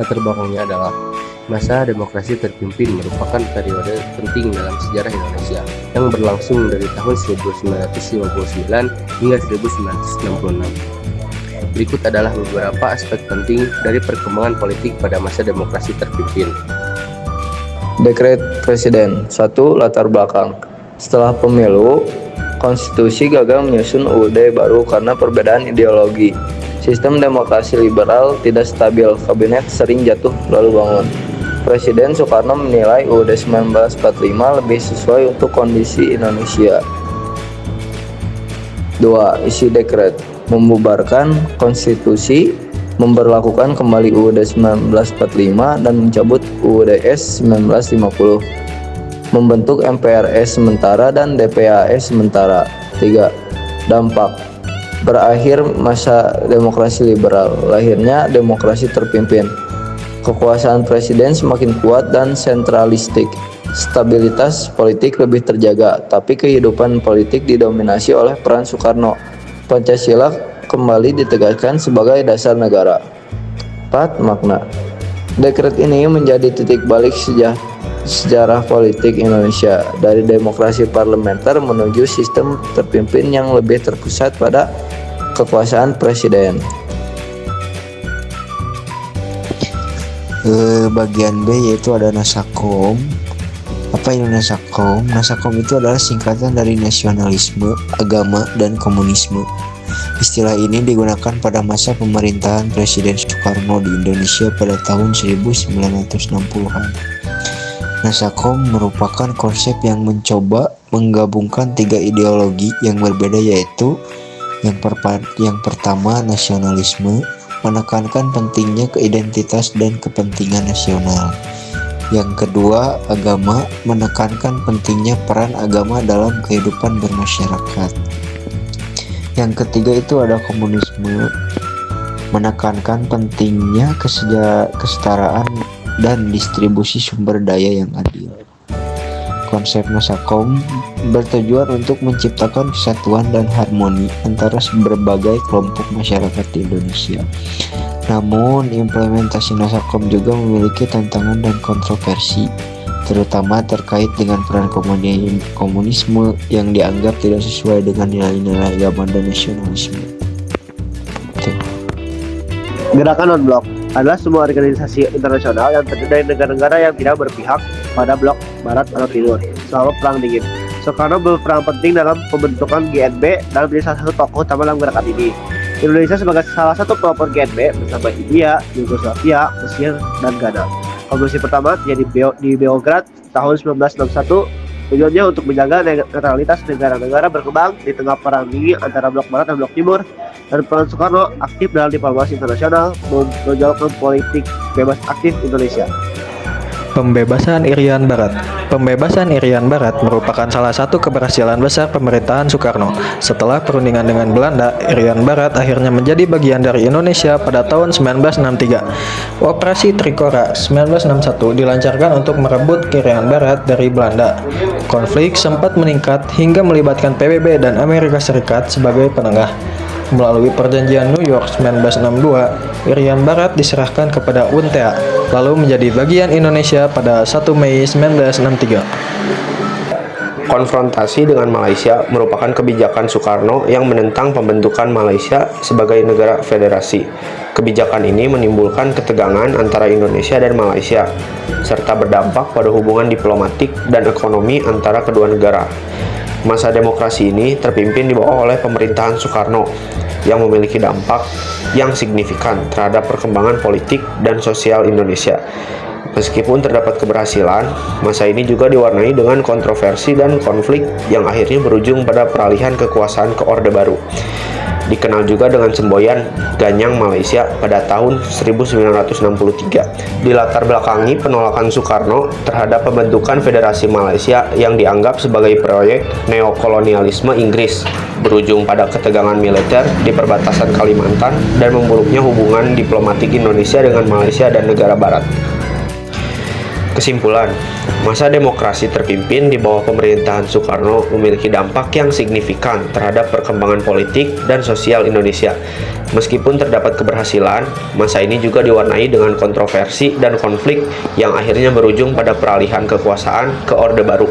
Latar belakangnya adalah masa demokrasi terpimpin merupakan periode penting dalam sejarah Indonesia yang berlangsung dari tahun 1959 hingga 1966. Berikut adalah beberapa aspek penting dari perkembangan politik pada masa demokrasi terpimpin. Dekret Presiden. 1. Latar belakang. Setelah pemilu, konstitusi gagal menyusun UUD baru karena perbedaan ideologi. Sistem demokrasi liberal tidak stabil, kabinet sering jatuh lalu bangun. Presiden Soekarno menilai UUD 1945 lebih sesuai untuk kondisi Indonesia. 2. Isi dekret. Membubarkan konstitusi, memberlakukan kembali UUD 1945 dan mencabut UUD-S 1950. Membentuk MPRS sementara dan DPAS sementara. 3. Dampak. Berakhir masa demokrasi liberal, lahirnya demokrasi terpimpin. Kekuasaan presiden semakin kuat dan sentralistik. Stabilitas politik lebih terjaga, tapi kehidupan politik didominasi oleh peran Soekarno. Pancasila kembali ditegaskan sebagai dasar negara. 4. Makna. Dekret ini menjadi titik balik sejarah politik Indonesia dari demokrasi parlementer menuju sistem terpimpin yang lebih terpusat pada kekuasaan presiden. Bagian B yaitu ada Nasakom. Apa itu Nasakom? Nasakom itu adalah singkatan dari nasionalisme, agama, dan komunisme. Istilah ini digunakan pada masa pemerintahan Presiden Soekarno di Indonesia pada tahun 1960-an. Nasakom merupakan konsep yang mencoba menggabungkan tiga ideologi yang berbeda, yaitu yang pertama nasionalisme, menekankan pentingnya keidentitas dan kepentingan nasional. Yang kedua, agama, menekankan pentingnya peran agama dalam kehidupan bermasyarakat. Yang ketiga itu ada komunisme, menekankan pentingnya kesetaraan dan distribusi sumber daya yang adil. Konsep Nasakom bertujuan untuk menciptakan kesatuan dan harmoni antara berbagai kelompok masyarakat di Indonesia. Namun, implementasi Nasakom juga memiliki tantangan dan kontroversi, terutama terkait dengan peran komunisme yang dianggap tidak sesuai dengan nilai-nilai agama dan nasionalisme. Gerakan non-blok adalah semua organisasi internasional yang terdiri dari negara-negara yang tidak berpihak pada blok barat atau timur selama Perang Dingin. Soekarno berperan penting dalam pembentukan GNB dan menjadi salah satu tokoh utama dalam gerakan ini. Indonesia sebagai salah satu pelopor GNB bersama India, Yugoslavia, Mesir, dan Ghana. Konferensi pertama terjadi di Beograd tahun 1961. Tujuannya untuk menjaga netralitas negara-negara berkembang di tengah perang dingin antara blok barat dan blok timur, dan peran Soekarno aktif dalam diplomasi internasional menonjolkan politik bebas aktif Indonesia. Pembebasan Irian Barat. Pembebasan Irian Barat merupakan salah satu keberhasilan besar pemerintahan Soekarno. Setelah perundingan dengan Belanda, Irian Barat akhirnya menjadi bagian dari Indonesia pada tahun 1963. Operasi Trikora 1961 dilancarkan untuk merebut Irian Barat dari Belanda. Konflik sempat meningkat hingga melibatkan PBB dan Amerika Serikat sebagai penengah. Melalui perjanjian New York 1962, Irian Barat diserahkan kepada UNTA, lalu menjadi bagian Indonesia pada 1 Mei 1963. Konfrontasi dengan Malaysia merupakan kebijakan Soekarno yang menentang pembentukan Malaysia sebagai negara federasi. Kebijakan ini menimbulkan ketegangan antara Indonesia dan Malaysia, serta berdampak pada hubungan diplomatik dan ekonomi antara kedua negara. Masa demokrasi ini terpimpin di bawah oleh pemerintahan Soekarno yang memiliki dampak yang signifikan terhadap perkembangan politik dan sosial Indonesia. Meskipun terdapat keberhasilan, masa ini juga diwarnai dengan kontroversi dan konflik yang akhirnya berujung pada peralihan kekuasaan ke Orde Baru. Dikenal juga dengan semboyan Ganyang Malaysia pada tahun 1963. Dilatar belakangi penolakan Soekarno terhadap pembentukan Federasi Malaysia yang dianggap sebagai proyek neokolonialisme Inggris, berujung pada ketegangan militer di perbatasan Kalimantan dan memburuknya hubungan diplomatik Indonesia dengan Malaysia dan negara barat. Kesimpulan, masa demokrasi terpimpin di bawah pemerintahan Soekarno memiliki dampak yang signifikan terhadap perkembangan politik dan sosial Indonesia. Meskipun terdapat keberhasilan, masa ini juga diwarnai dengan kontroversi dan konflik yang akhirnya berujung pada peralihan kekuasaan ke Orde Baru.